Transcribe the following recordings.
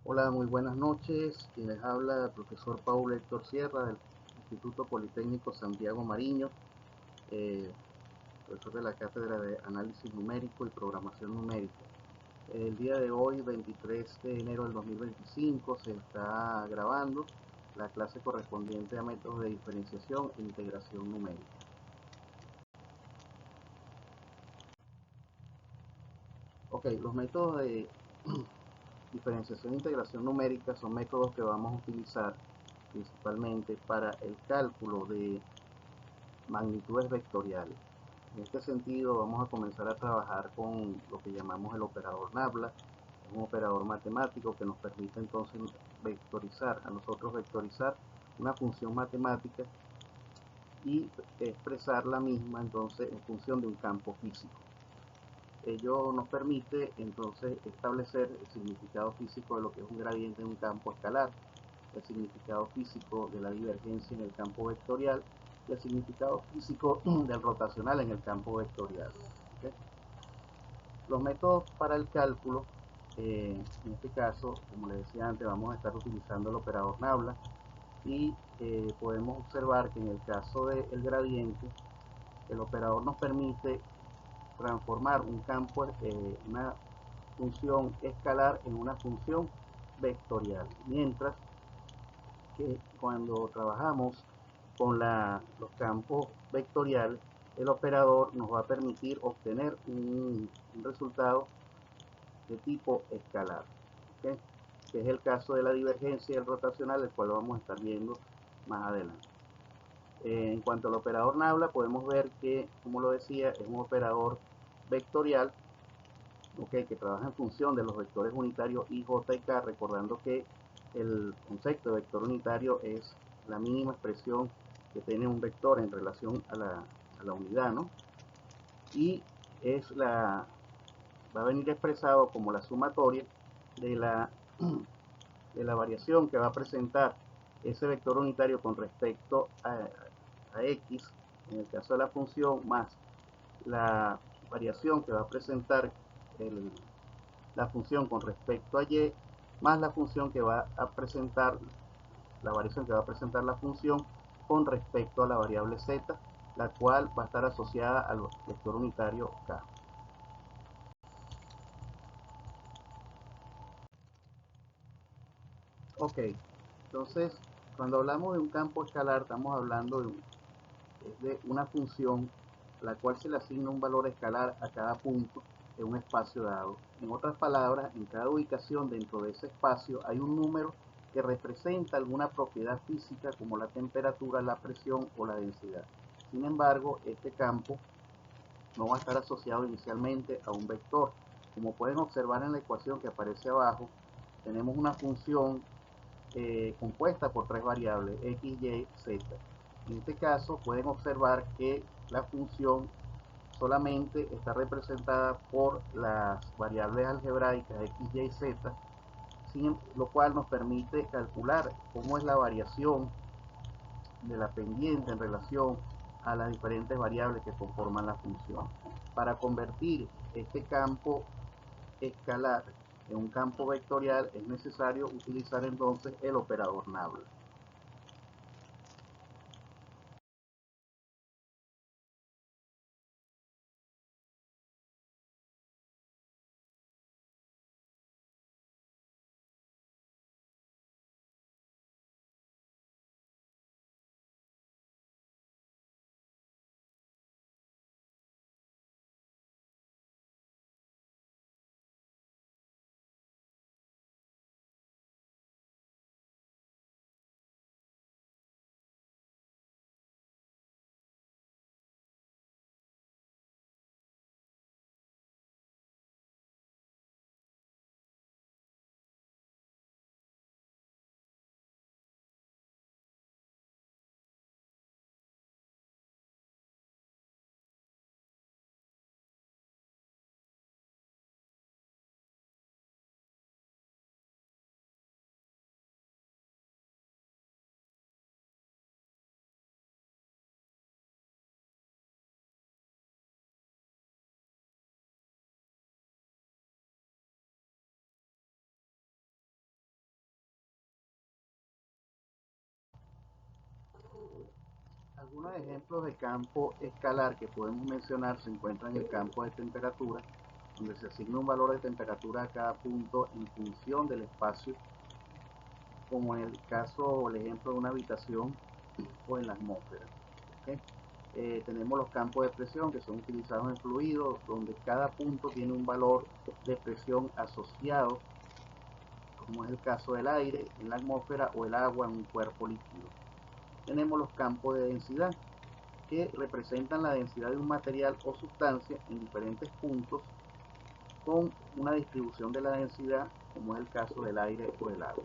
Hola, muy buenas noches. Quien les habla el profesor Paulo Héctor Sierra del Instituto Politécnico Santiago Mariño, eh, profesor de la Cátedra de Análisis Numérico y Programación Numérica. El día de hoy, 23 de enero del 2025, se está grabando la clase correspondiente a métodos de diferenciación e integración numérica. Ok, los métodos de diferenciación e integración numérica son métodos que vamos a utilizar principalmente para el cálculo de magnitudes vectoriales. En este sentido, vamos a comenzar a trabajar con lo que llamamos el operador Nabla, un operador matemático que nos permite entonces vectorizar una función matemática y expresar la misma entonces en función de un campo físico. Ello nos permite entonces establecer el significado físico de lo que es un gradiente en un campo escalar, el significado físico de la divergencia en el campo vectorial y el significado físico del rotacional en el campo vectorial. ¿Okay? Los métodos para el cálculo, en este caso, como les decía antes, vamos a estar utilizando el operador Nabla y podemos observar que en el caso del gradiente, el operador nos permite transformar un campo, una función escalar en una función vectorial, mientras que cuando trabajamos con los campos vectoriales, el operador nos va a permitir obtener un resultado de tipo escalar, ¿okay? Que es el caso de la divergencia y el rotacional, el cual lo vamos a estar viendo más adelante. En cuanto al operador Nabla, podemos ver que, como lo decía, es un operador vectorial, okay, que trabaja en función de los vectores unitarios I, J y K, recordando que el concepto de vector unitario es la mínima expresión que tiene un vector en relación a la unidad, ¿no? Y va a venir expresado como la sumatoria de de la variación que va a presentar ese vector unitario con respecto a X, en el caso de la función, más la variación que va a presentar la función con respecto a Y, más la función que va a presentar, la variación que va a presentar la función con respecto a la variable Z, la cual va a estar asociada al vector unitario K. Ok, entonces cuando hablamos de un campo escalar estamos hablando de una función a la cual se le asigna un valor escalar a cada punto de un espacio dado. En otras palabras, en cada ubicación dentro de ese espacio hay un número que representa alguna propiedad física como la temperatura, la presión o la densidad. Sin embargo, este campo no va a estar asociado inicialmente a un vector. Como pueden observar en la ecuación que aparece abajo, tenemos una función compuesta por tres variables, x, y, z. En este caso pueden observar que la función solamente está representada por las variables algebraicas x, y y z, lo cual nos permite calcular cómo es la variación de la pendiente en relación a las diferentes variables que conforman la función. Para convertir este campo escalar en un campo vectorial es necesario utilizar entonces el operador Nabla. Algunos ejemplos de campo escalar que podemos mencionar se encuentran en el campo de temperatura, donde se asigna un valor de temperatura a cada punto en función del espacio, como en el caso o el ejemplo de una habitación o en la atmósfera. ¿Okay? Tenemos los campos de presión que son utilizados en fluidos, donde cada punto tiene un valor de presión asociado, como es el caso del aire en la atmósfera o el agua en un cuerpo líquido. Tenemos los campos de densidad, que representan la densidad de un material o sustancia en diferentes puntos con una distribución de la densidad, como es el caso del aire o del agua.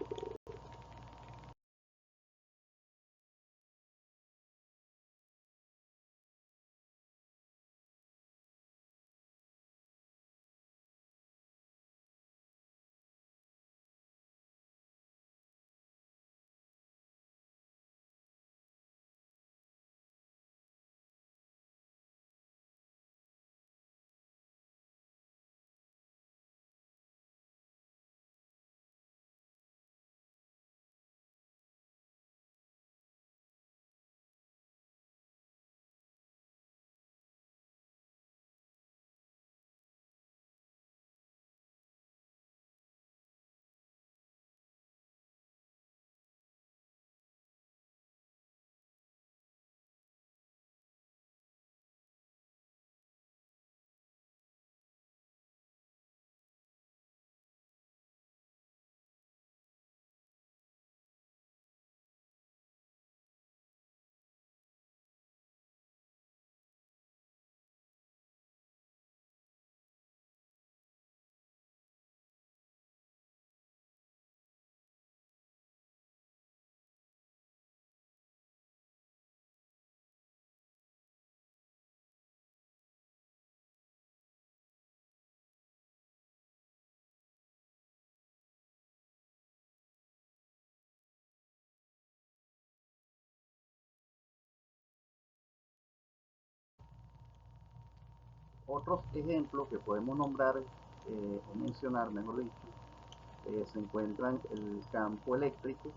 Otros ejemplos que podemos nombrar o mencionar, mejor dicho, se encuentran el campo eléctrico.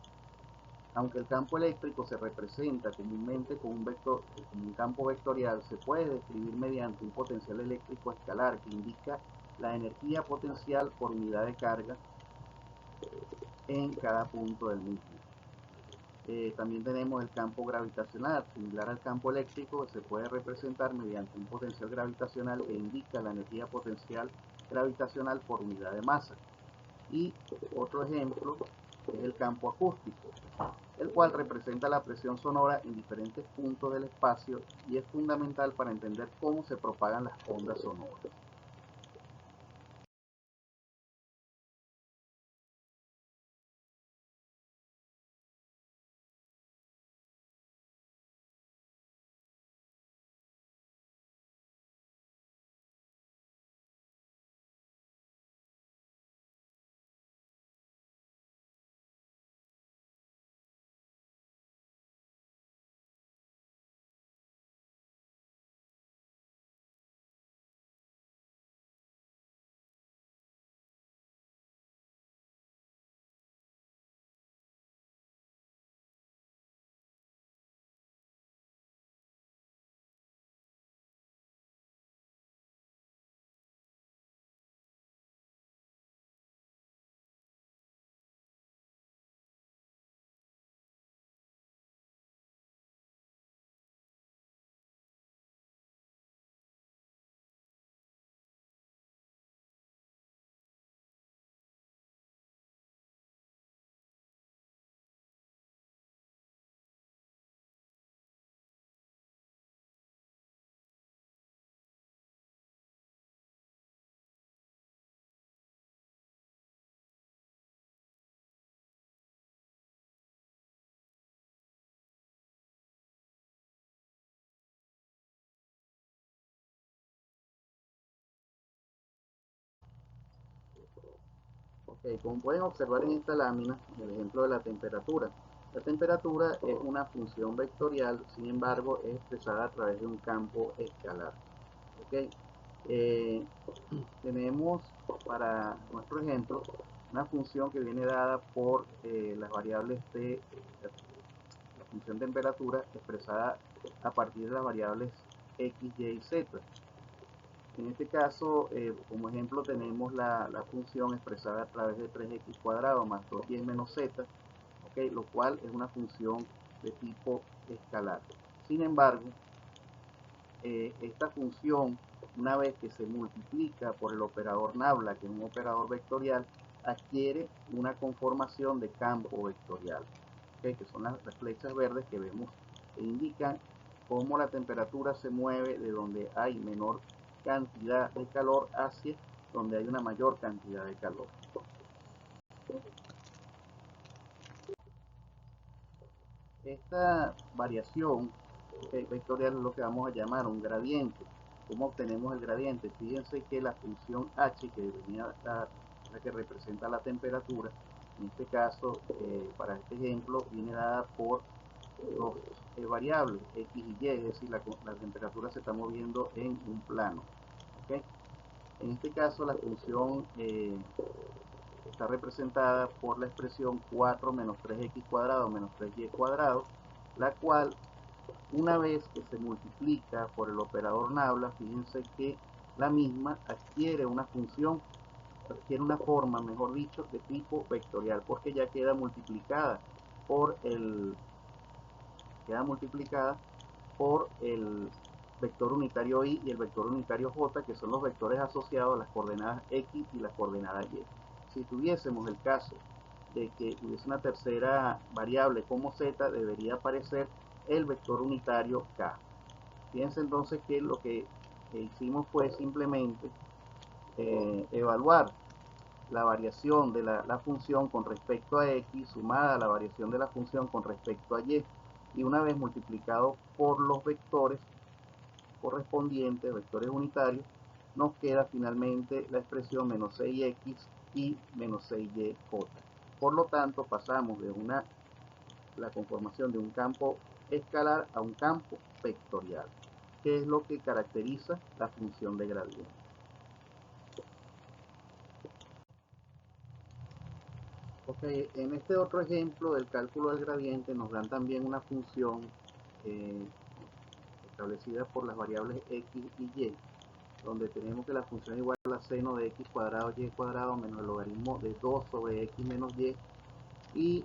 Aunque el campo eléctrico se representa comúnmente con un, vector, con un campo vectorial, se puede describir mediante un potencial eléctrico escalar que indica la energía potencial por unidad de carga en cada punto del mismo. También tenemos el campo gravitacional, similar al campo eléctrico, se puede representar mediante un potencial gravitacional que indica la energía potencial gravitacional por unidad de masa. Y otro ejemplo es el campo acústico, el cual representa la presión sonora en diferentes puntos del espacio y es fundamental para entender cómo se propagan las ondas sonoras. Okay, como pueden observar en esta lámina, el ejemplo de la temperatura. La temperatura es una función vectorial, sin embargo, es expresada a través de un campo escalar. Okay. Eh, Tenemos para nuestro ejemplo una función que viene dada por las variables de la función temperatura expresada a partir de las variables x, y y z. En este caso, como ejemplo, tenemos la función expresada a través de 3x cuadrado más 2y menos z, ¿okay? Lo cual es una función de tipo escalar. Sin embargo, esta función, una vez que se multiplica por el operador nabla, que es un operador vectorial, adquiere una conformación de campo vectorial, ¿okay? Que son las flechas verdes que vemos, que indican cómo la temperatura se mueve de donde hay menor cantidad de calor hacia donde hay una mayor cantidad de calor. Esta variación vectorial es lo que vamos a llamar un gradiente. ¿Cómo obtenemos el gradiente? Fíjense que la función h, que venía la que representa la temperatura, en este caso, para este ejemplo, viene dada por dos variables, x y y, es decir, la temperatura se está moviendo en un plano. ¿Okay? En este caso, la función está representada por la expresión 4 menos 3x cuadrado menos 3y cuadrado, la cual, una vez que se multiplica por el operador nabla, fíjense que la misma adquiere una función, adquiere una forma, mejor dicho, de tipo vectorial, porque ya queda multiplicada por el vector unitario y el vector unitario j, que son los vectores asociados a las coordenadas x y las coordenadas y. Si tuviésemos el caso de que hubiese una tercera variable como z, debería aparecer el vector unitario k. Fíjense entonces que lo que hicimos fue simplemente evaluar la variación de la función con respecto a x sumada a la variación de la función con respecto a y, y una vez multiplicado por los vectores correspondientes, vectores unitarios, nos queda finalmente la expresión menos 6x y menos 6yj. Por lo tanto, pasamos de la conformación de un campo escalar a un campo vectorial, que es lo que caracteriza la función de gradiente. Ok, en este otro ejemplo del cálculo del gradiente nos dan también una función eh, establecida por las variables x y y, donde tenemos que la función es igual a seno de x cuadrado y cuadrado menos el logaritmo de 2 sobre x menos y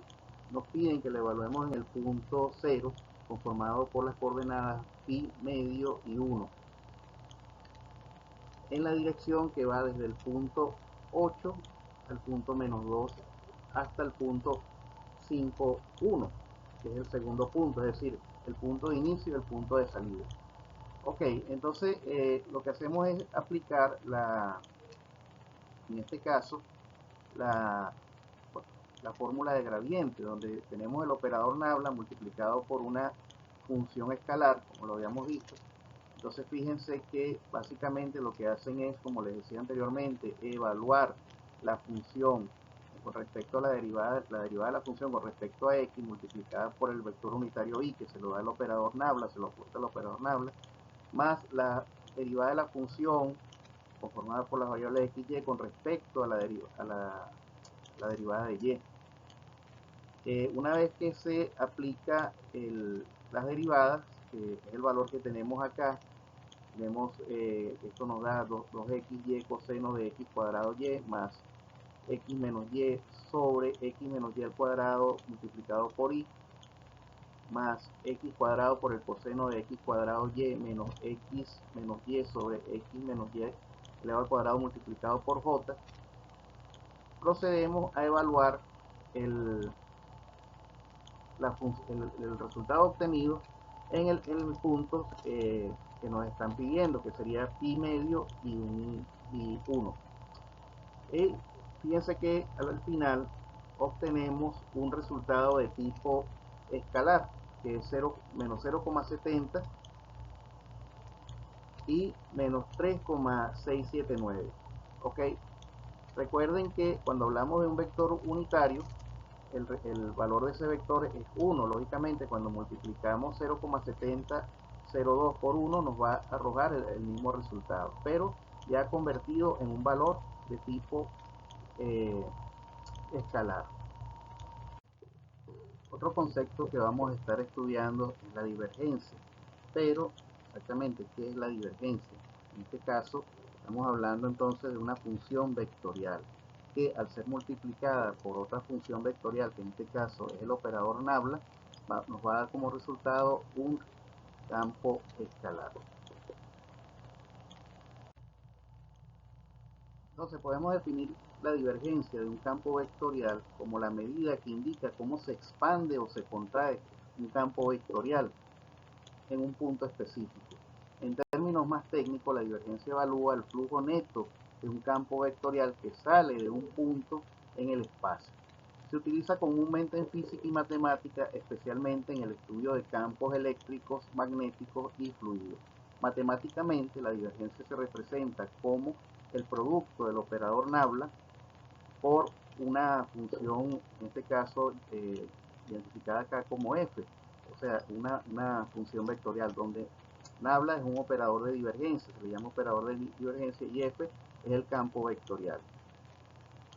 nos piden que la evaluemos en el punto 0, conformado por las coordenadas pi, medio y 1, en la dirección que va desde el punto 8 al punto menos 2 hasta el punto 5, 1, que es el segundo punto, es decir, el punto de inicio y el punto de salida. Ok, entonces lo que hacemos es aplicar en este caso, la fórmula de gradiente, donde tenemos el operador nabla multiplicado por una función escalar, como lo habíamos visto. Entonces fíjense que básicamente lo que hacen es, como les decía anteriormente, evaluar la función con respecto a la derivada de la función con respecto a x multiplicada por el vector unitario y, que se lo da el operador nabla, se lo aporta el operador nabla, más la derivada de la función conformada por las variables x y con respecto a la derivada de y. Una vez que se aplica las derivadas, que es el valor que tenemos acá, tenemos, esto nos da 2xy coseno de x cuadrado y más x menos y sobre x menos y al cuadrado multiplicado por y, más x cuadrado por el coseno de x cuadrado y menos x menos y sobre x menos y elevado al cuadrado multiplicado por j. Procedemos a evaluar el resultado obtenido en el punto que nos están pidiendo, que sería pi medio y 1. Y fíjense que al final obtenemos un resultado de tipo escalar, que es menos 0,70 y menos 3,679. Ok, recuerden que cuando hablamos de un vector unitario, el valor de ese vector es 1. Lógicamente, cuando multiplicamos 0,7002 por 1 nos va a arrojar el mismo resultado, pero ya convertido en un valor de tipo escalar. Otro concepto que vamos a estar estudiando es la divergencia. Pero, exactamente, ¿qué es la divergencia? En este caso, estamos hablando entonces de una función vectorial que al ser multiplicada por otra función vectorial, que en este caso es el operador nabla, nos va a dar como resultado un campo escalar. Entonces podemos definir la divergencia de un campo vectorial como la medida que indica cómo se expande o se contrae un campo vectorial en un punto específico. En términos más técnicos, la divergencia evalúa el flujo neto de un campo vectorial que sale de un punto en el espacio. Se utiliza comúnmente en física y matemática, especialmente en el estudio de campos eléctricos, magnéticos y fluidos. Matemáticamente, la divergencia se representa como el producto del operador nabla por una función, en este caso identificada acá como f, o sea, una función vectorial donde nabla es un operador de divergencia, se le llama operador de divergencia, y f es el campo vectorial.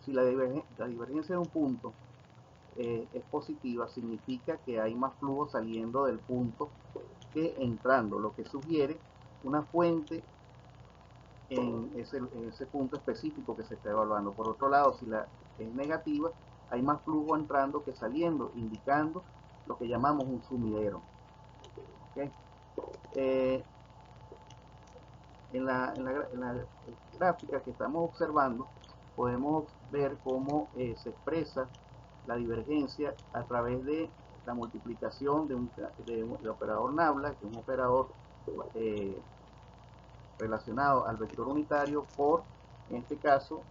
Si la divergencia de un punto es positiva, significa que hay más flujo saliendo del punto que entrando, lo que sugiere una fuente en ese punto específico que se está evaluando. Por otro lado, si la es negativa, hay más flujo entrando que saliendo, indicando lo que llamamos un sumidero. ¿Okay? En la gráfica que estamos observando, podemos ver cómo se expresa la divergencia a través de la multiplicación de un operador nabla, que es un operador eh, relacionado al vector unitario, por, en este caso,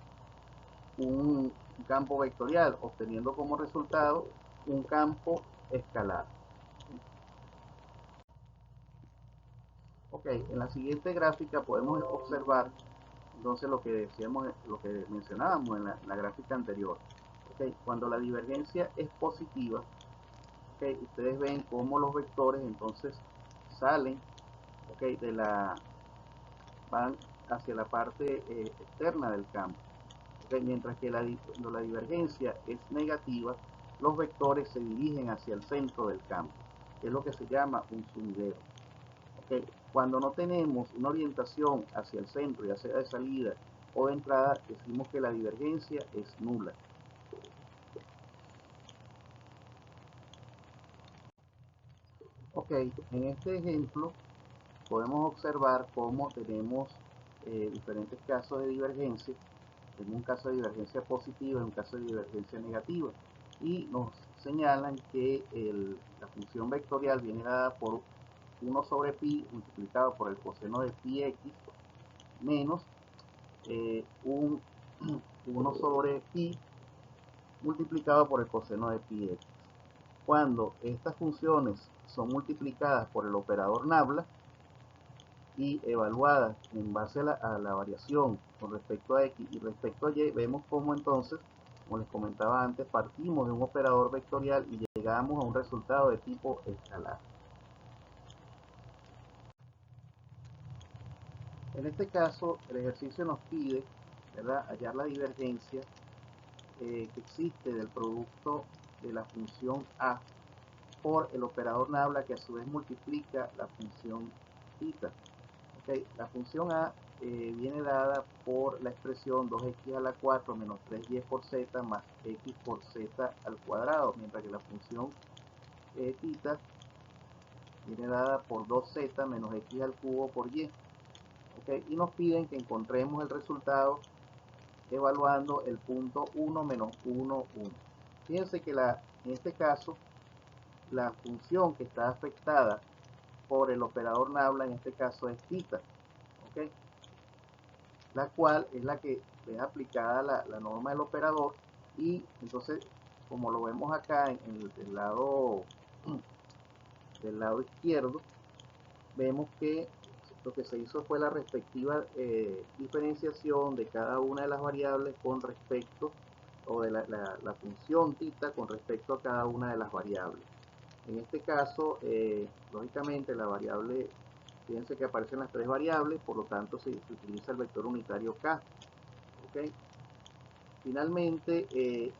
un campo vectorial, obteniendo como resultado un campo escalar. Ok, en la siguiente gráfica podemos observar entonces lo que decíamos, lo que mencionábamos en la gráfica anterior. Okay, cuando la divergencia es positiva, okay, ustedes ven cómo los vectores entonces salen, okay, van hacia la parte externa del campo. Okay, mientras que cuando la divergencia es negativa, los vectores se dirigen hacia el centro del campo, que es lo que se llama un sumidero. Okay, cuando no tenemos una orientación hacia el centro, ya sea de salida o de entrada, decimos que la divergencia es nula. Ok, en este ejemplo podemos observar cómo tenemos diferentes casos de divergencia. Tenemos un caso de divergencia positiva y un caso de divergencia negativa. Y nos señalan que la función vectorial viene dada por 1 sobre pi multiplicado por el coseno de pi x menos 1 sobre pi multiplicado por el coseno de pi x. Cuando estas funciones son multiplicadas por el operador nabla y evaluadas en base a la variación con respecto a x y respecto a y, vemos cómo entonces, como les comentaba antes, partimos de un operador vectorial y llegamos a un resultado de tipo escalar. En este caso, el ejercicio nos pide, ¿verdad?, hallar la divergencia que existe del producto de la función a por el operador nabla, que a su vez multiplica la función θ. Okay, la función a viene dada por la expresión 2x a la 4 menos 3y por z más x por z al cuadrado, mientras que la función θ viene dada por 2z menos x al cubo por y. Okay, y nos piden que encontremos el resultado evaluando el punto 1 menos 1, 1. Fíjense que en este caso la función que está afectada por el operador nabla en este caso es θ, ¿okay?, la cual es la que es aplicada la norma del operador. Y entonces, como lo vemos acá en el del lado izquierdo, vemos que lo que se hizo fue la respectiva diferenciación de cada una de las variables con respecto, o de la función θ con respecto a cada una de las variables. En este caso, lógicamente la variable, fíjense que aparecen las tres variables, por lo tanto se utiliza el vector unitario k. ¿Okay? Finalmente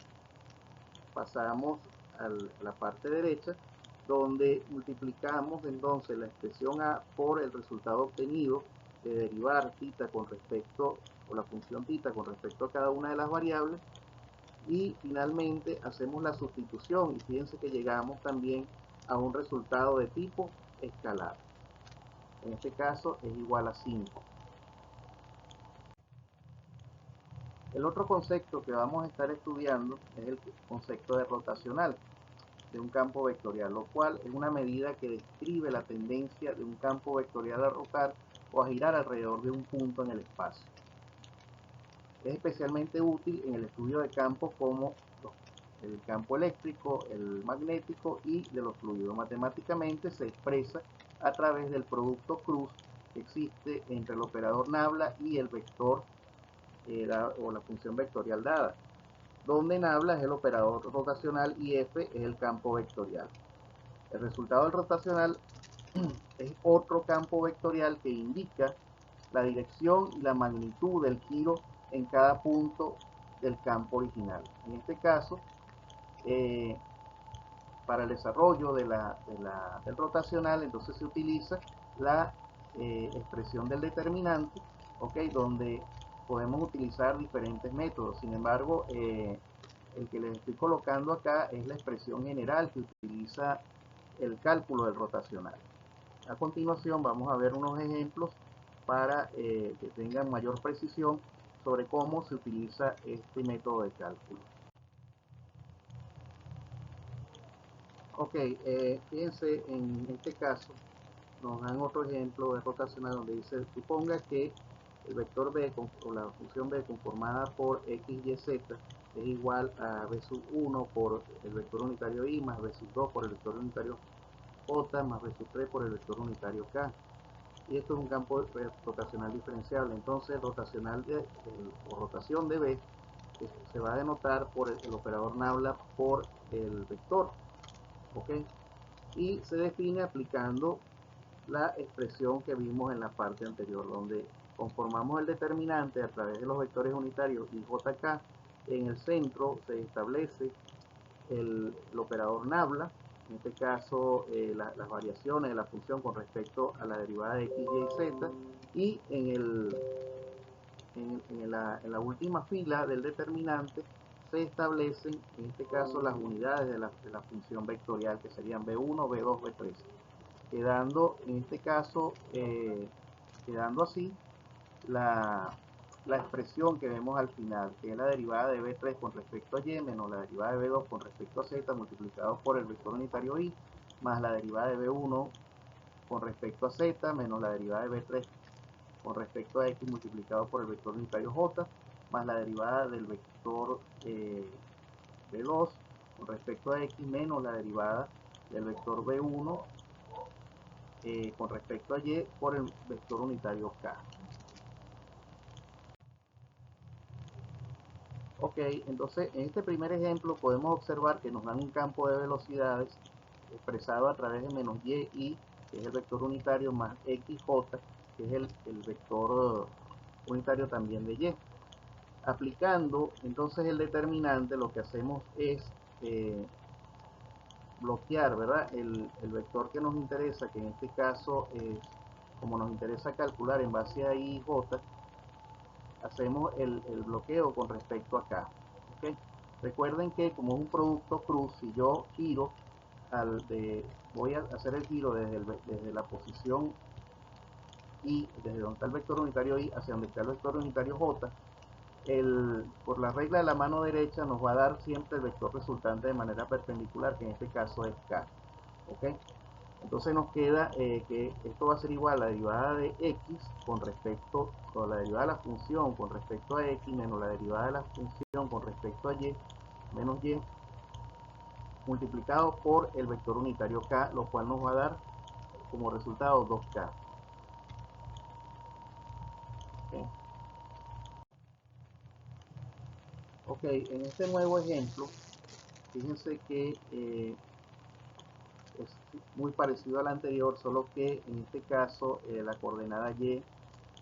pasamos a la parte derecha, donde multiplicamos entonces la expresión A por el resultado obtenido de derivar θ con respecto, o la función θ con respecto a cada una de las variables, y finalmente hacemos la sustitución y fíjense que llegamos también a un resultado de tipo escalar. En este caso es igual a 5. El otro concepto que vamos a estar estudiando es el concepto de rotacional de un campo vectorial, lo cual es una medida que describe la tendencia de un campo vectorial a rotar o a girar alrededor de un punto en el espacio. Es especialmente útil en el estudio de campos como el campo eléctrico, el magnético y de los fluidos. Matemáticamente se expresa a través del producto cruz que existe entre el operador nabla y el vector o la función vectorial dada, donde nabla es el operador rotacional y f es el campo vectorial. El resultado del rotacional es otro campo vectorial que indica la dirección y la magnitud del giro en cada punto del campo original. En este caso, para el desarrollo del rotacional, entonces se utiliza la expresión del determinante, donde podemos utilizar diferentes métodos. Sin embargo, el que les estoy colocando acá es la expresión general que utiliza el cálculo del rotacional. A continuación vamos a ver unos ejemplos para que tengan mayor precisión sobre cómo se utiliza este método de cálculo. Ok, fíjense, en este caso nos dan otro ejemplo de rotacional donde dice, suponga que el vector b o la función b conformada por x, y, z es igual a b sub 1 por el vector unitario y más b sub 2 por el vector unitario j más b sub 3 por el vector unitario k. Y esto es un campo rotacional diferenciable. Entonces rotacional o rotación de b se va a denotar por el operador nabla por el vector, y se define aplicando la expresión que vimos en la parte anterior, donde conformamos el determinante a través de los vectores unitarios y jk. En el centro se establece el operador nabla, en este caso las variaciones de la función con respecto a la derivada de x, y, z, y en la última fila del determinante se establecen, en este caso, las unidades de la función vectorial, que serían b1, b2, b3, quedando en este caso, quedando así la expresión que vemos al final, que es la derivada de b3 con respecto a y menos la derivada de b2 con respecto a z multiplicado por el vector unitario y más la derivada de b1 con respecto a z menos la derivada de b3 con respecto a x multiplicado por el vector unitario j más la derivada del vector b2 con respecto a x menos la derivada del vector b1 con respecto a y por el vector unitario k. Ok, entonces en este primer ejemplo podemos observar que nos dan un campo de velocidades expresado a través de menos y, que es el vector unitario, más xj, que es el vector unitario también de y. Aplicando entonces el determinante, lo que hacemos es bloquear, ¿verdad? El vector que nos interesa, que en este caso es, como nos interesa calcular en base a i y j, hacemos el bloqueo con respecto a acá. ¿Okay? Recuerden que como es un producto cruz, si yo giro, voy a hacer el giro desde la posición y desde donde está el vector unitario y hacia donde está el vector unitario j, por la regla de la mano derecha nos va a dar siempre el vector resultante de manera perpendicular, que en este caso es k. ¿Okay? Entonces nos queda que esto va a ser igual a la derivada de x con respecto a la derivada de la función con respecto a x menos la derivada de la función con respecto a y menos y multiplicado por el vector unitario k, lo cual nos va a dar como resultado 2k. ¿Okay? Ok, en este nuevo ejemplo, fíjense que es muy parecido al anterior, solo que en este caso la coordenada y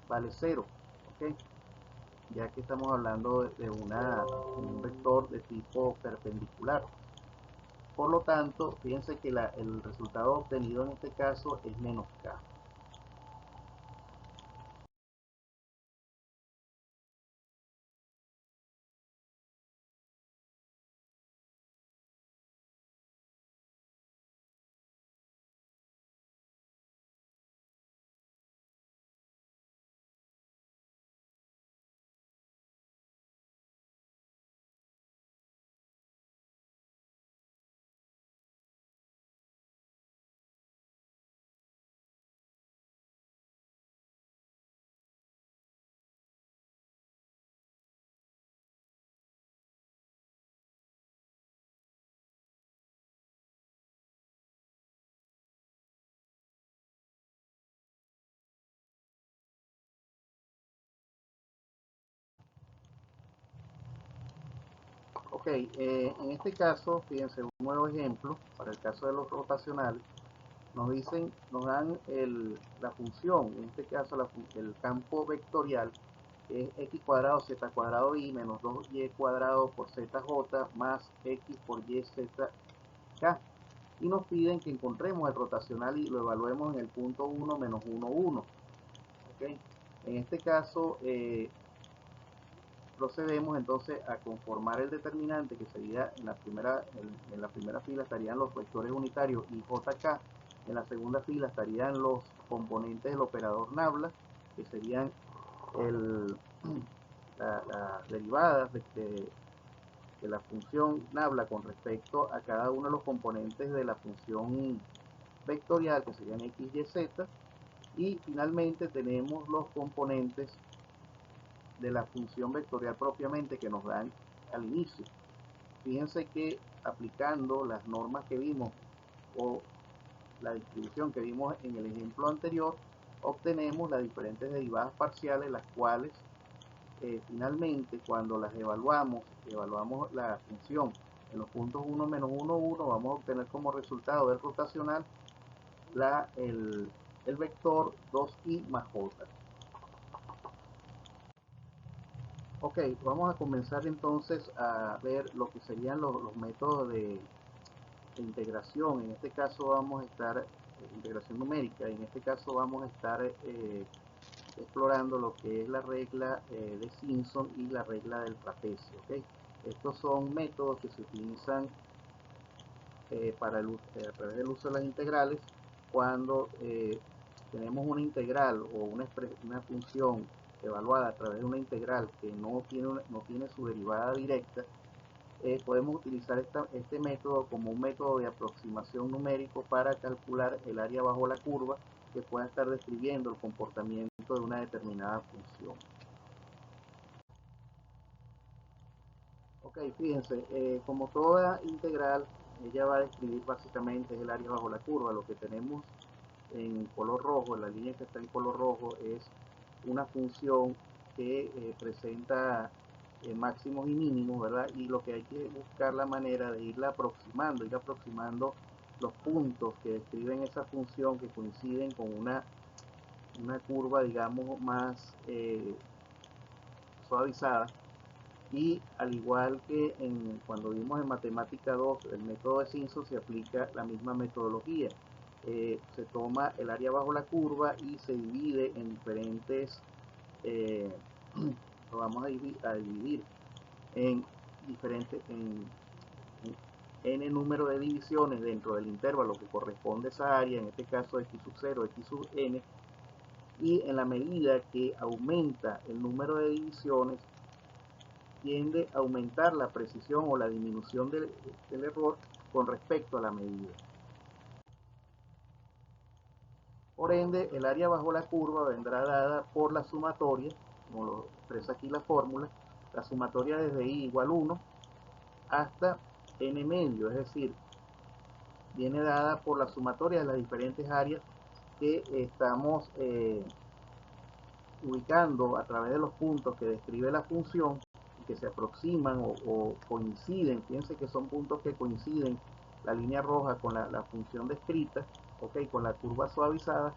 vale 0, ¿okay? Ya que estamos hablando de un vector de tipo perpendicular. Por lo tanto, fíjense que el resultado obtenido en este caso es menos k. Ok, en este caso, fíjense, un nuevo ejemplo, para el caso de los rotacionales, nos dan la función, en este caso el campo vectorial, que es x cuadrado z cuadrado y menos 2y cuadrado por zj más x por y z k. Y nos piden que encontremos el rotacional y lo evaluemos en el punto 1 menos 1, 1. ¿Okay? En este caso, procedemos entonces a conformar el determinante, que sería en la primera fila estarían los vectores unitarios y jk, en la segunda fila estarían los componentes del operador nabla, que serían el, las derivadas de la función nabla con respecto a cada uno de los componentes de la función vectorial, que serían x, y, z, y finalmente tenemos los componentes de la función vectorial propiamente que nos dan al inicio. Fíjense que aplicando las normas que vimos o la distribución que vimos en el ejemplo anterior, obtenemos las diferentes derivadas parciales, las cuales finalmente cuando las evaluamos la función en los puntos 1 menos 1, 1, vamos a obtener como resultado del rotacional el vector 2i más j. Ok, vamos a comenzar entonces a ver lo que serían los métodos de integración. En este caso vamos a estar, integración numérica, en este caso vamos a estar explorando lo que es la regla de Simpson y la regla del trapecio. ¿Okay? Estos son métodos que se utilizan a través del uso de las integrales cuando tenemos una integral o una función evaluada a través de una integral que no tiene su derivada directa. Podemos utilizar este método como un método de aproximación numérico para calcular el área bajo la curva que pueda estar describiendo el comportamiento de una determinada función. Ok, fíjense, como toda integral, ella va a describir básicamente el área bajo la curva. Lo que tenemos en color rojo, la línea que está en color rojo, es una función que presenta máximos y mínimos, ¿verdad? Y lo que hay que buscar la manera de ir aproximando los puntos que describen esa función que coinciden con una curva, digamos, más suavizada. Y al igual que cuando vimos en matemática 2 el método de Simpson, se aplica la misma metodología. Se toma el área bajo la curva y se divide en diferentes, lo vamos a dividir en diferentes, n número de divisiones dentro del intervalo que corresponde a esa área, en este caso x sub 0, x sub n, y en la medida que aumenta el número de divisiones, tiende a aumentar la precisión o la disminución del error con respecto a la medida. Por ende, el área bajo la curva vendrá dada por la sumatoria, como lo expresa aquí la fórmula, la sumatoria desde i igual 1 hasta n medio, es decir, viene dada por la sumatoria de las diferentes áreas que estamos ubicando a través de los puntos que describe la función, que se aproximan o coinciden. Fíjense que son puntos que coinciden, la línea roja con la función descrita, okay, con la curva suavizada,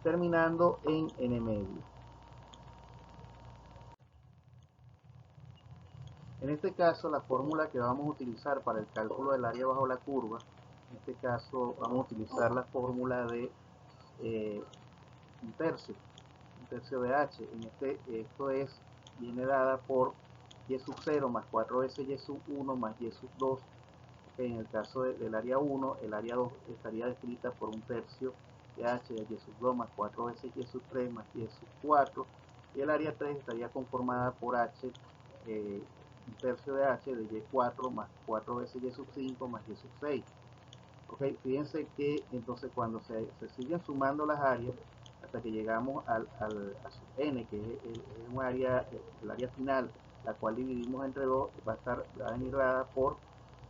terminando en n medio. En este caso, la fórmula que vamos a utilizar para el cálculo del área bajo la curva, en este caso vamos a utilizar la fórmula de eh, un tercio de h. Viene dada por y sub 0 más 4 veces y sub 1 más y sub 2. En el caso del área 1, el área 2 estaría descrita por un tercio de h de y sub 2 más 4 veces y sub 3 más y sub 4. Y el área 3 estaría conformada por h, un tercio de h de y4 más 4 veces y sub 5 más y sub 6. Ok, fíjense que entonces cuando se siguen sumando las áreas hasta que llegamos a sub n, que es un área, el área final, la cual dividimos entre 2, va a venir dada por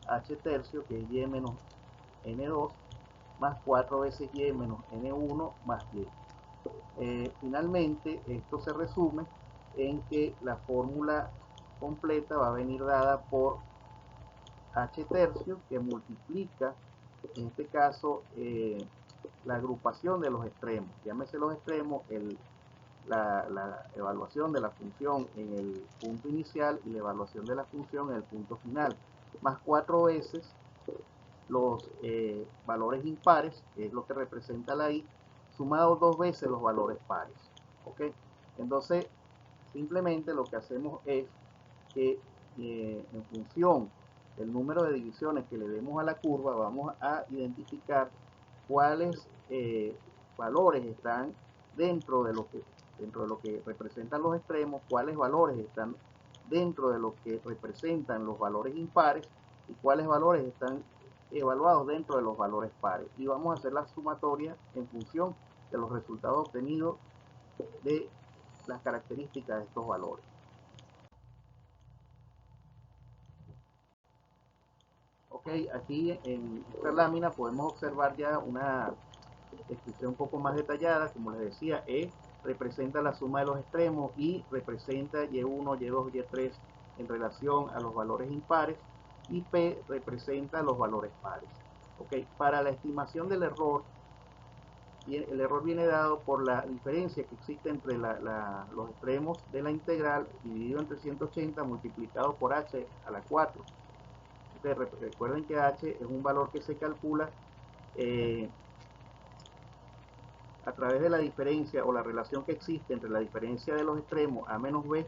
h tercio, que es y menos n2, más 4 veces y menos n1 más y. Finalmente, esto se resume en que la fórmula completa va a venir dada por h tercio, que multiplica, en este caso, la agrupación de los extremos. Llámese los extremos, la evaluación de la función en el punto inicial y la evaluación de la función en el punto final, más 4 veces los valores impares, que es lo que representa la i, sumado 2 veces los valores pares. ¿Ok? Entonces, simplemente lo que hacemos es que en función del número de divisiones que le demos a la curva, vamos a identificar cuáles valores están dentro de lo que representan los extremos, cuáles valores están dentro de lo que representan los valores impares y cuáles valores están evaluados dentro de los valores pares. Y vamos a hacer la sumatoria en función de los resultados obtenidos de las características de estos valores. Ok, aquí en esta lámina podemos observar ya una descripción un poco más detallada. Como les decía, E representa la suma de los extremos, I representa Y1, Y2, Y3 en relación a los valores impares y P representa los valores pares. Ok, para la estimación del error, el error viene dado por la diferencia que existe entre los extremos de la integral dividido entre 180 multiplicado por h a la 4. Recuerden que h es un valor que se calcula a través de la diferencia o la relación que existe entre la diferencia de los extremos a menos b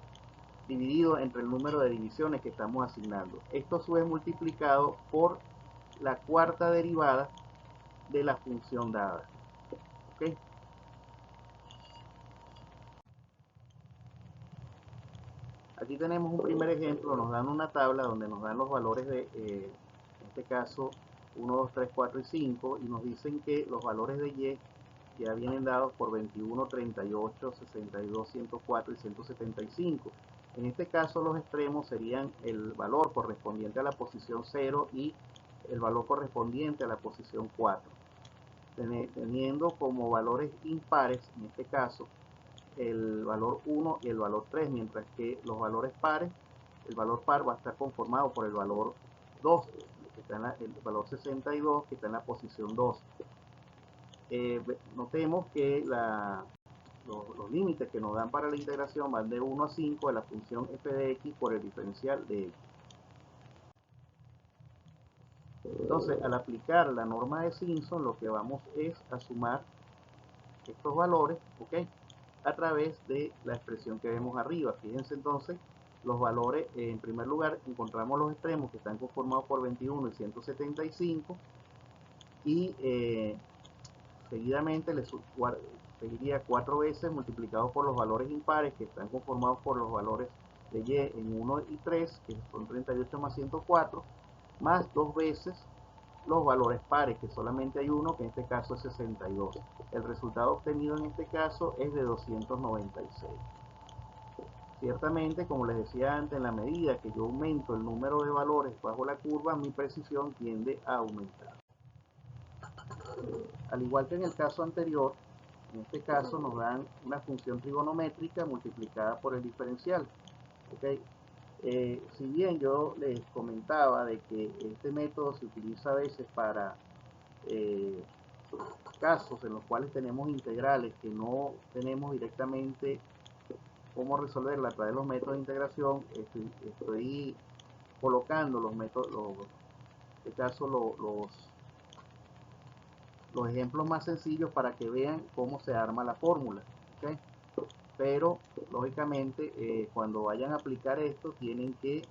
dividido entre el número de divisiones que estamos asignando. Esto a su vez multiplicado por la cuarta derivada de la función dada. ¿Okay? Aquí tenemos un primer ejemplo, nos dan una tabla donde nos dan los valores de, en este caso, 1, 2, 3, 4 y 5, y nos dicen que los valores de y ya vienen dados por 21, 38, 62, 104 y 175. En este caso los extremos serían el valor correspondiente a la posición 0 y el valor correspondiente a la posición 4. Teniendo como valores impares, en este caso, el valor 1 y el valor 3, mientras que los valores pares, el valor par va a estar conformado por el valor 2, que está el valor 62, que está en la posición 2. Notemos que los límites que nos dan para la integración van de 1 a 5 de la función f de x por el diferencial de x. Entonces, al aplicar la norma de Simpson, lo que vamos es a sumar estos valores, ¿ok?, a través de la expresión que vemos arriba. Fíjense entonces, los valores, en primer lugar, encontramos los extremos que están conformados por 21 y 175, y seguidamente les seguiría 4 veces multiplicado por los valores impares que están conformados por los valores de y en 1 y 3, que son 38 más 104, más 2 veces los valores pares, que solamente hay uno, que en este caso es 62. El resultado obtenido en este caso es de 296. Ciertamente, como les decía antes, en la medida que yo aumento el número de valores bajo la curva, mi precisión tiende a aumentar. Al igual que en el caso anterior, en este caso nos dan una función trigonométrica multiplicada por el diferencial. ¿Okay? Si bien yo les comentaba de que este método se utiliza a veces para casos en los cuales tenemos integrales que no tenemos directamente cómo resolverla a través de los métodos de integración, estoy colocando los métodos, en este caso los ejemplos más sencillos para que vean cómo se arma la fórmula. ¿Okay? Pero lógicamente cuando vayan a aplicar esto tienen que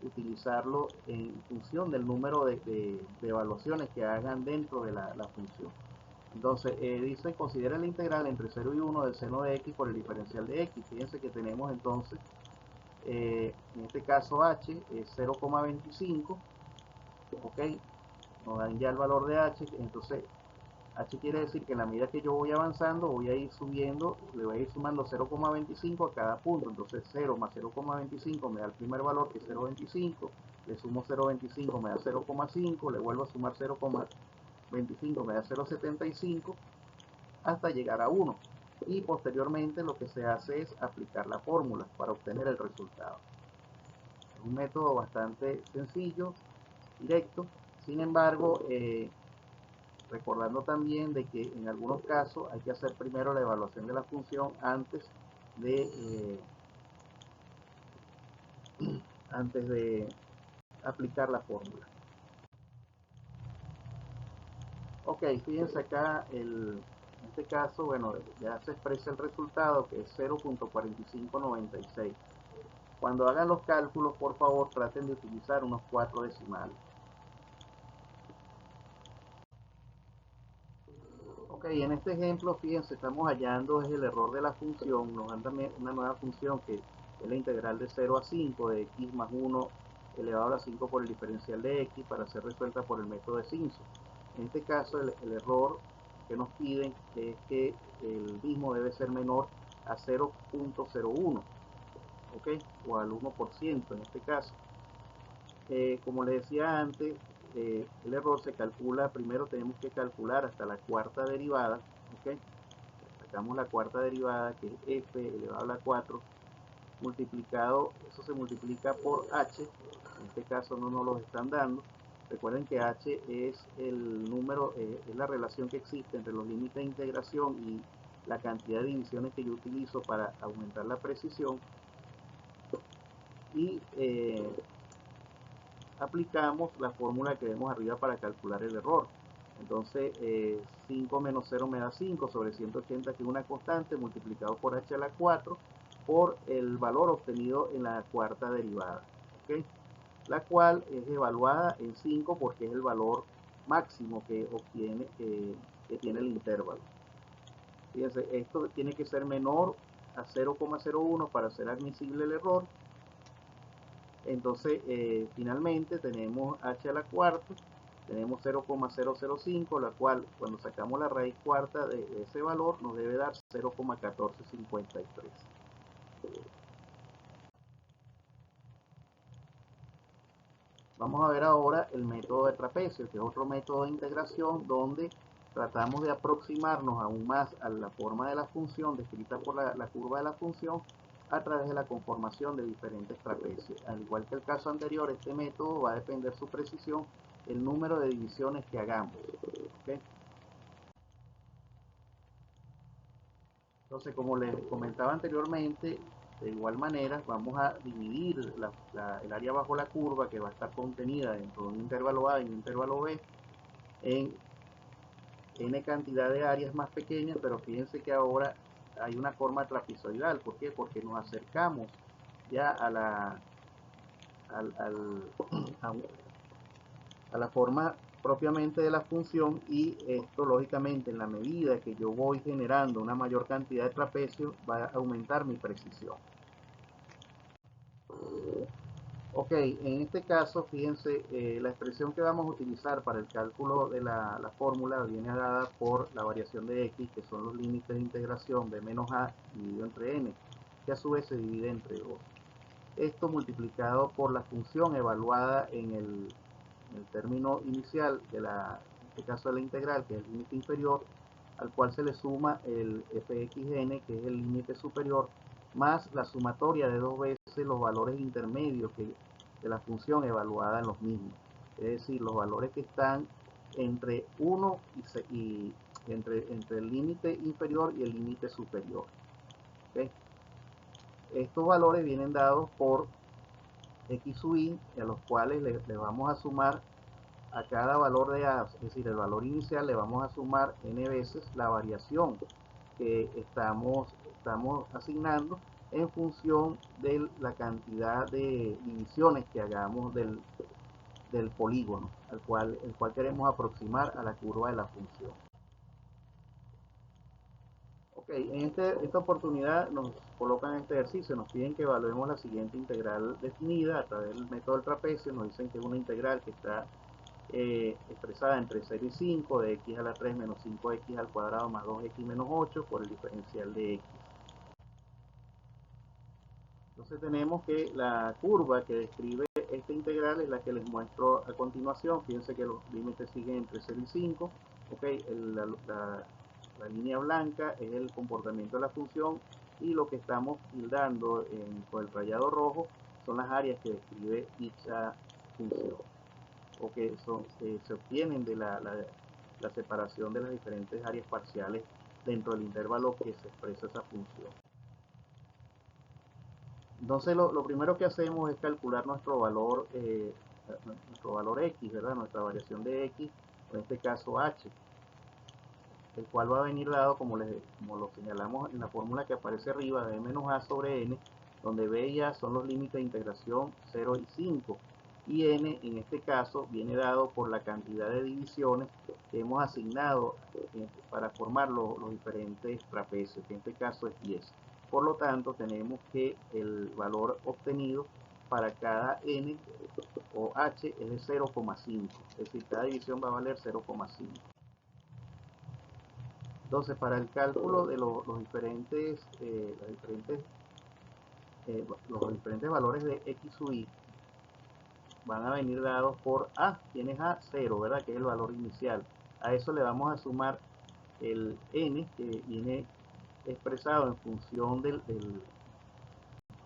utilizarlo en función del número de evaluaciones que hagan dentro de la función. Entonces dice considera la integral entre 0 y 1 del seno de x por el diferencial de x. Fíjense que tenemos entonces en este caso h es 0,25, ok, nos dan ya el valor de h. Entonces h quiere decir que en la medida que yo voy avanzando voy a ir subiendo, le voy a ir sumando 0,25 a cada punto. Entonces 0 más 0,25 me da el primer valor, que es 0,25, le sumo 0,25 me da 0,5, le vuelvo a sumar 0,25 me da 0,75 hasta llegar a 1, y posteriormente lo que se hace es aplicar la fórmula para obtener el resultado. Es un método bastante sencillo, directo. Sin embargo, recordando también de que en algunos casos hay que hacer primero la evaluación de la función antes de aplicar la fórmula. Ok, fíjense acá, en este caso, bueno, ya se expresa el resultado, que es 0.4596. Cuando hagan los cálculos, por favor, traten de utilizar unos 4 decimales. Ok, en este ejemplo, fíjense, estamos hallando es el error de la función. Nos dan también una nueva función que es la integral de 0 a 5 de x más 1 elevado a la 5 por el diferencial de x, para ser resuelta por el método de Simpson. En este caso, el error que nos piden es que el mismo debe ser menor a 0.01, ok, o al 1% en este caso. Como les decía antes, el error se calcula, primero tenemos que calcular hasta la cuarta derivada, ¿ok? Sacamos la cuarta derivada, que es f elevado a la 4, multiplicado, eso se multiplica por h, en este caso no nos lo están dando. Recuerden que h es el número, es la relación que existe entre los límites de integración y la cantidad de divisiones que yo utilizo para aumentar la precisión. Y aplicamos la fórmula que vemos arriba para calcular el error. Entonces 5 menos 0 me da 5 sobre 180, que es una constante, multiplicado por h a la 4 por el valor obtenido en la cuarta derivada, ¿okay? La cual es evaluada en 5 porque es el valor máximo que obtiene, que tiene el intervalo. Fíjense, esto tiene que ser menor a 0,01 para ser admisible el error. Entonces finalmente tenemos h a la cuarta, tenemos 0,005, la cual cuando sacamos la raíz cuarta de ese valor nos debe dar 0,1453. Vamos a ver ahora el método de trapecio, que es otro método de integración donde tratamos de aproximarnos aún más a la forma de la función descrita por la curva de la función a través de la conformación de diferentes trapecios. Al igual que el caso anterior, este método va a depender su precisión el número de divisiones que hagamos, ¿okay? Entonces, como les comentaba anteriormente, de igual manera vamos a dividir el área bajo la curva, que va a estar contenida dentro de un intervalo A y un intervalo B, en n cantidad de áreas más pequeñas. Pero fíjense que ahora hay una forma trapezoidal. ¿Por qué? Porque nos acercamos ya a la forma propiamente de la función, y esto lógicamente en la medida que yo voy generando una mayor cantidad de trapecios va a aumentar mi precisión. Ok, en este caso fíjense, la expresión que vamos a utilizar para el cálculo de la fórmula viene dada por la variación de x, que son los límites de integración de menos a dividido entre n, que a su vez se divide entre 2. Esto multiplicado por la función evaluada en el término inicial en este caso de la integral, que es el límite inferior, al cual se le suma el fxn, que es el límite superior, más la sumatoria de 2 veces los valores intermedios de la función evaluada en los mismos. Es decir, los valores que están entre 1 y entre el límite inferior y el límite superior. ¿Okay? Estos valores vienen dados por x sub i, a los cuales le vamos a sumar a cada valor de a, es decir, el valor inicial, le vamos a sumar n veces la variación que estamos asignando en función de la cantidad de divisiones que hagamos del polígono el cual queremos aproximar a la curva de la función. Ok, en esta oportunidad nos colocan este ejercicio, nos piden que evaluemos la siguiente integral definida a través del método del trapecio. Nos dicen que es una integral que está expresada entre 0 y 5 de x a la 3 menos 5x al cuadrado más 2x menos 8 por el diferencial de x. Entonces tenemos que la curva que describe esta integral es la que les muestro a continuación. Fíjense que los límites siguen entre 0 y 5. Okay, la línea blanca es el comportamiento de la función y lo que estamos tildando con el rayado rojo son las áreas que describe dicha función o que se obtienen de la separación de las diferentes áreas parciales dentro del intervalo que se expresa esa función. Entonces lo primero que hacemos es calcular nuestro valor x, ¿verdad? Nuestra variación de x, en este caso h, el cual va a venir dado como lo señalamos en la fórmula que aparece arriba de menos a sobre n, donde b y a son los límites de integración 0 y 5, y n en este caso viene dado por la cantidad de divisiones que hemos asignado para formar los diferentes trapecios, que en este caso es 10. Por lo tanto, tenemos que el valor obtenido para cada n o h es de 0,5, es decir, cada división va a valer 0,5. Entonces, para el cálculo de los diferentes valores de x sub i van a venir dados por a. ¿Quién es a? 0, ¿verdad? Que es el valor inicial. A eso le vamos a sumar el n, que viene expresado en función en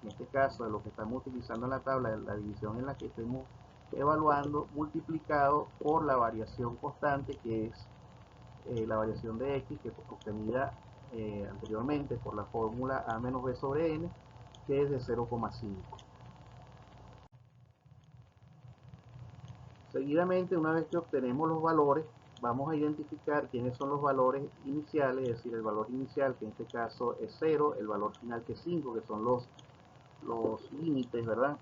este caso, de lo que estamos utilizando en la tabla, de la división en la que estemos evaluando, multiplicado por la variación constante, que es la variación de x, que obtenida anteriormente por la fórmula a menos b sobre n, que es de 0,5. Seguidamente, una vez que obtenemos los valores, vamos a identificar quiénes son los valores iniciales, es decir, el valor inicial, que en este caso es 0, el valor final que es 5, que son los límites, ¿verdad?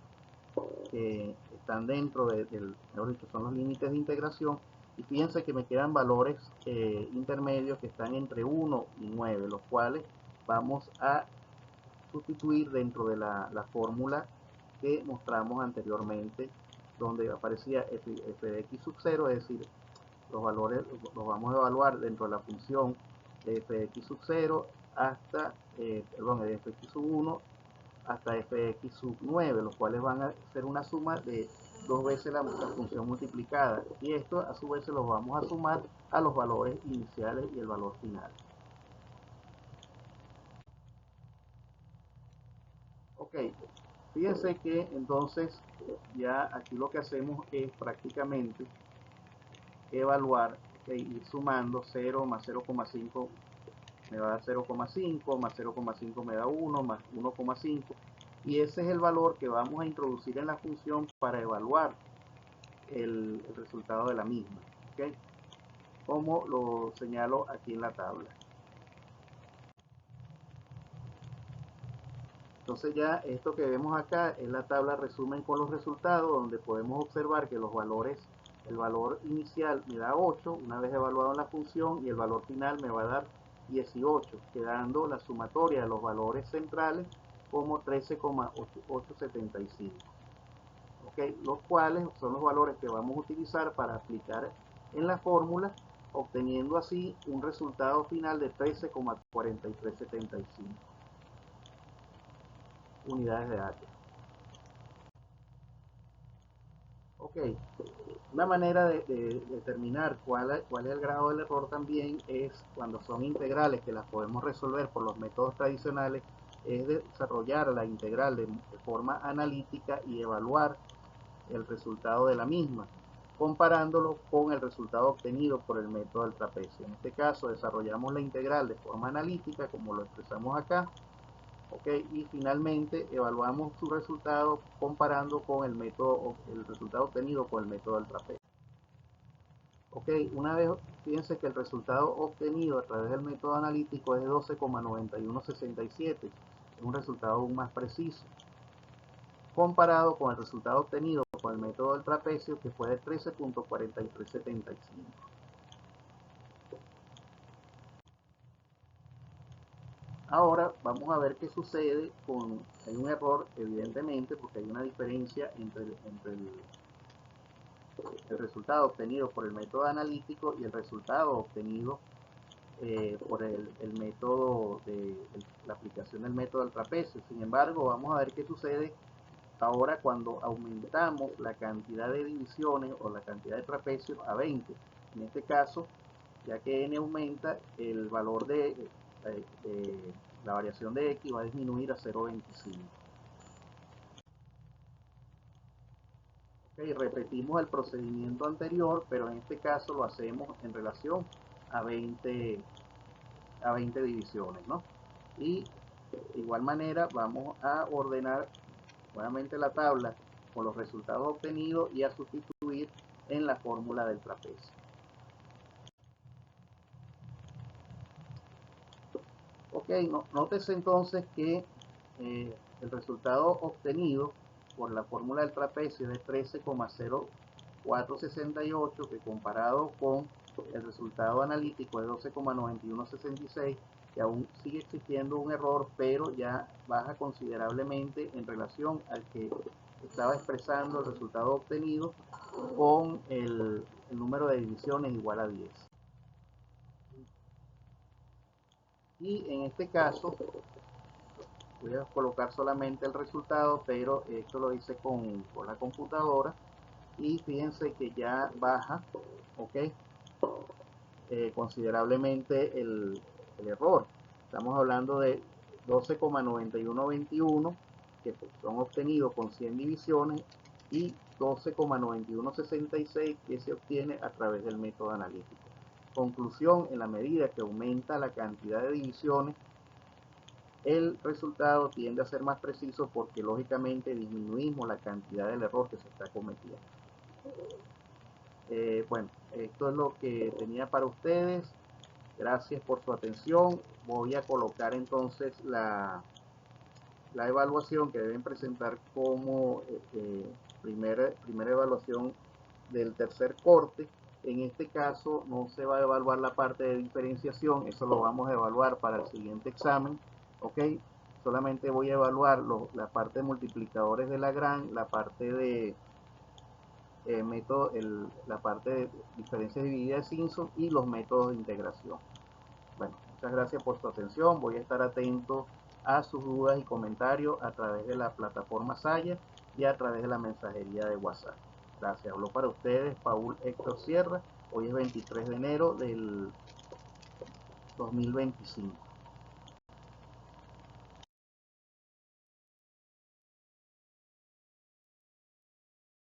Que están dentro mejor dicho, son los límites de integración. Y fíjense que me quedan valores intermedios que están entre 1 y 9, los cuales vamos a sustituir dentro de la fórmula que mostramos anteriormente, donde aparecía f de x sub 0, es decir, los valores los vamos a evaluar dentro de la función de f de x sub 0 hasta, de fx sub 1 hasta fx sub 9, los cuales van a ser una suma de 2 veces la función multiplicada, y esto a su vez se los vamos a sumar a los valores iniciales y el valor final. Ok, fíjense que entonces ya aquí lo que hacemos es prácticamente evaluar, ir sumando 0 más 0,5 me va a dar 0,5, más 0,5 me da 1, más 1,5, y ese es el valor que vamos a introducir en la función para evaluar el resultado de la misma, ¿okay? Como lo señalo aquí en la tabla. Entonces ya esto que vemos acá es la tabla resumen con los resultados, donde podemos observar que los valores, el valor inicial me da 8 una vez evaluado en la función, y el valor final me va a dar 18, quedando la sumatoria de los valores centrales como 13,875. ¿Okay? Los cuales son los valores que vamos a utilizar para aplicar en la fórmula, obteniendo así un resultado final de 13,4375 unidades de área. Ok, una manera de determinar cuál es el grado del error también es cuando son integrales que las podemos resolver por los métodos tradicionales, es desarrollar la integral de forma analítica y evaluar el resultado de la misma, comparándolo con el resultado obtenido por el método del trapecio. En este caso desarrollamos la integral de forma analítica, como lo expresamos acá, ¿ok? Y finalmente evaluamos su resultado comparando con el método, el resultado obtenido con el método del trapecio. Ok, una vez, fíjense que el resultado obtenido a través del método analítico es de 12,9167, es un resultado aún más preciso, comparado con el resultado obtenido con el método del trapecio, que fue de 13,4375. Ahora vamos a ver qué sucede con, hay un error evidentemente porque hay una diferencia el resultado obtenido por el método analítico y el resultado obtenido por el método de la aplicación del método del trapecio. Sin embargo, vamos a ver qué sucede ahora cuando aumentamos la cantidad de divisiones o la cantidad de trapecios a 20. En este caso, ya que n aumenta, el valor de la variación de x va a disminuir a 0,25. Okay, repetimos el procedimiento anterior, pero en este caso lo hacemos en relación a 20 divisiones, ¿no? Y de igual manera vamos a ordenar nuevamente la tabla con los resultados obtenidos y a sustituir en la fórmula del trapecio. Ok, nótese entonces que el resultado obtenido por la fórmula del trapecio es de 13,0468, que comparado con el resultado analítico de 12,9166, que aún sigue existiendo un error, pero ya baja considerablemente en relación al que estaba expresando el resultado obtenido con el número de divisiones igual a 10. Y en este caso voy a colocar solamente el resultado, pero esto lo hice con la computadora y fíjense que ya baja, ok, considerablemente el error. Estamos hablando de 12,9121 que son obtenidos con 100 divisiones y 12,9166 que se obtiene a través del método analítico. Conclusión: en la medida que aumenta la cantidad de divisiones, el resultado tiende a ser más preciso porque lógicamente disminuimos la cantidad del error que se está cometiendo. Bueno, esto es lo que tenía para ustedes. Gracias por su atención. Voy a colocar entonces la evaluación que deben presentar como primera evaluación del tercer corte. En este caso no se va a evaluar la parte de diferenciación, eso lo vamos a evaluar para el siguiente examen, ok. Solamente voy a evaluar la parte de multiplicadores de Lagrange, la parte de la parte de diferencias divididas de Simpson y los métodos de integración. Bueno, muchas gracias por su atención. Voy a estar atento a sus dudas y comentarios a través de la plataforma Saya y a través de la mensajería de WhatsApp. Gracias. Habló para ustedes Paul Héctor Sierra. Hoy es 23 de enero del 2025.